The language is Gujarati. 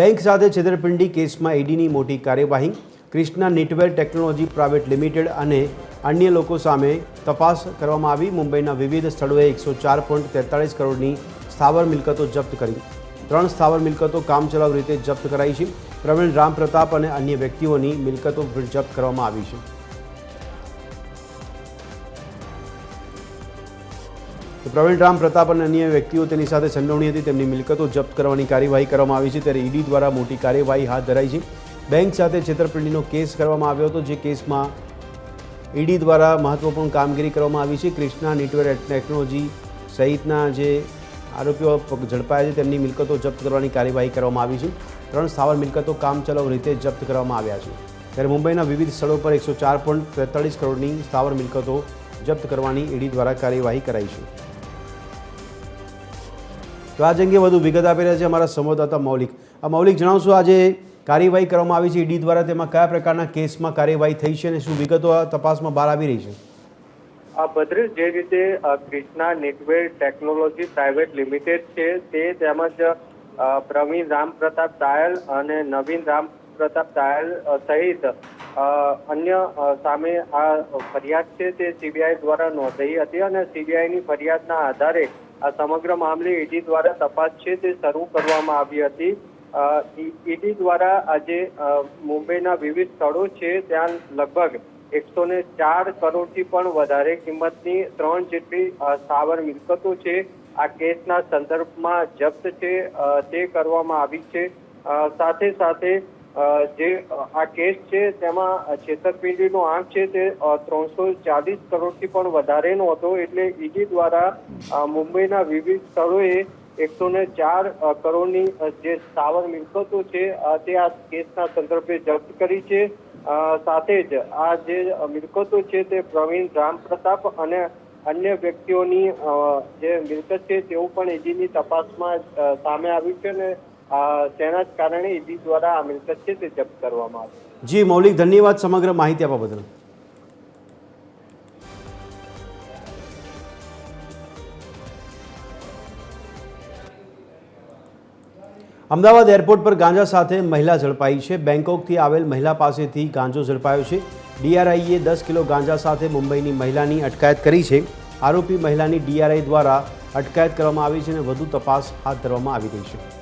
બેંક સાથે છેતરપિંડી કેસમાં ઈડીની મોટી કાર્યવાહી। ક્રિષ્ના નેટવેર ટેકનોલોજી પ્રાઇવેટ લિમિટેડ અને અન્ય લોકો સામે તપાસ કરવામાં આવી। મુંબઈના વિવિધ સ્થળોએ 104.43 કરોડની સ્થાવર મિલકતો જપ્ત કરી। 3 સ્થાવર મિલકતો કામચલાઉ રીતે જપ્ત કરાઈ છે। પ્રવીણ રામ પ્રતાપ અને અન્ય વ્યક્તિઓની મિલકતો જપ્ત કરવામાં આવી છે। પ્રવીણ રામ પ્રતાપ અને અન્ય વ્યક્તિઓ તેની સાથે સંડોવણી હતી, તેમની મિલકતો જપ્ત કરવાની કાર્યવાહી કરવામાં આવી છે। ત્યારે ઈડી દ્વારા મોટી કાર્યવાહી હાથ ધરાઈ છે। બેંક સાથે છેતરપિંડીનો કેસ કરવામાં આવ્યો હતો, જે કેસમાં ઈડી દ્વારા મહત્વપૂર્ણ કામગીરી કરવામાં આવી છે। ક્રિષ્ના નેટવેર ટેકનોલોજી સહિતના જે આરોપીઓ ઝડપાયા છે તેમની મિલકતો જપ્ત કરવાની કાર્યવાહી કરવામાં આવી છે। 3 સ્થાવર મિલકતો કામચલાઉ રીતે જપ્ત કરવામાં આવ્યા છે। ત્યારે મુંબઈના વિવિધ સ્થળો પર 104.43 કરોડની સ્થાવર મિલકતો જપ્ત કરવાની ઈડી દ્વારા કાર્યવાહી કરાઈ છે। તો આ અંગે વધુ વિગત આપી રહ્યા છે અમારા સંવાદદાતા મૌલિક। મૌલિક, જણાવશો આજે કાર્યવાહી કરવામાં આવી છે ઈડી દ્વારા, તેમાં કયા પ્રકારના કેસમાં કાર્યવાહી થઈ છે અને શું વિગતો આ તપાસમાં બહાર આવી રહી છે? ભદ્રેશ, જે રીતે ક્રિષ્ના નેટવેર ટેકનોલોજી પ્રાઇવેટ લિમિટેડ છે તે તેમજ પ્રવીણ રામ પ્રતાપ દાયલ અને નવીન રામ પ્રતાપ દાયલ સહિત અન્ય સામે આ ફરિયાદ છે તે સીબીઆઈ દ્વારા નોંધાઈ હતી અને સીબીઆઈની ફરિયાદના આધારે આ સમગ્ર મામલે ઈડી દ્વારા તપાસ છે તે શરૂ કરવામાં આવી હતી। ઈડી દ્વારા આજે મુંબઈના વિવિધ સ્થળો છે ત્યાં લગભગ 104 કરોડથી પણ વધારે કિંમતની 3 જેટલી સ્થાવર મિલકતો છે આ કેસના સંદર્ભમાં જપ્ત છે તે કરવામાં આવી છે। સાથે સાથે જે આ કેસ છે તેમાં છેતરપિંડીનો આંક છે તે 340 કરોડથી પણ વધારેનો હતો। એટલે ઈડી દ્વારા મુંબઈના વિવિધ સ્થળોએ 104 કરોડની જે સ્થાવર મિલકતો છે તે આ કેસના સંદર્ભે જપ્ત કરી છે। સાથે જ આ જે મિલકતો છે તે પ્રવીણ રામ પ્રતાપ અને અન્ય વ્યક્તિઓની જે મિલકત છે તેવું પણ ઈડીની તપાસમાં સામે આવ્યું છે અને તેના જ કારણે ઈડી દ્વારા આ મિલકત છે તે જપ્ત કરવામાં આવી। જી મૌલિક, ધન્યવાદ સમગ્ર માહિતી આપવા બદલ। અમદાવાદ એરપોર્ટ પર ગાંજા સાથે મહિલા ઝડપાઈ છે। બેંકોકથી આવેલ મહિલા પાસેથી ગાંજો ઝડપાયો છે। ડીઆરઆઈએ 10 કિલો ગાંજા સાથે મુંબઈની મહિલાની અટકાયત કરી છે। આરોપી મહિલાની ડીઆરઆઈ દ્વારા અટકાયત કરવામાં આવી છે અને વધુ તપાસ હાથ ધરવામાં આવી રહી છે।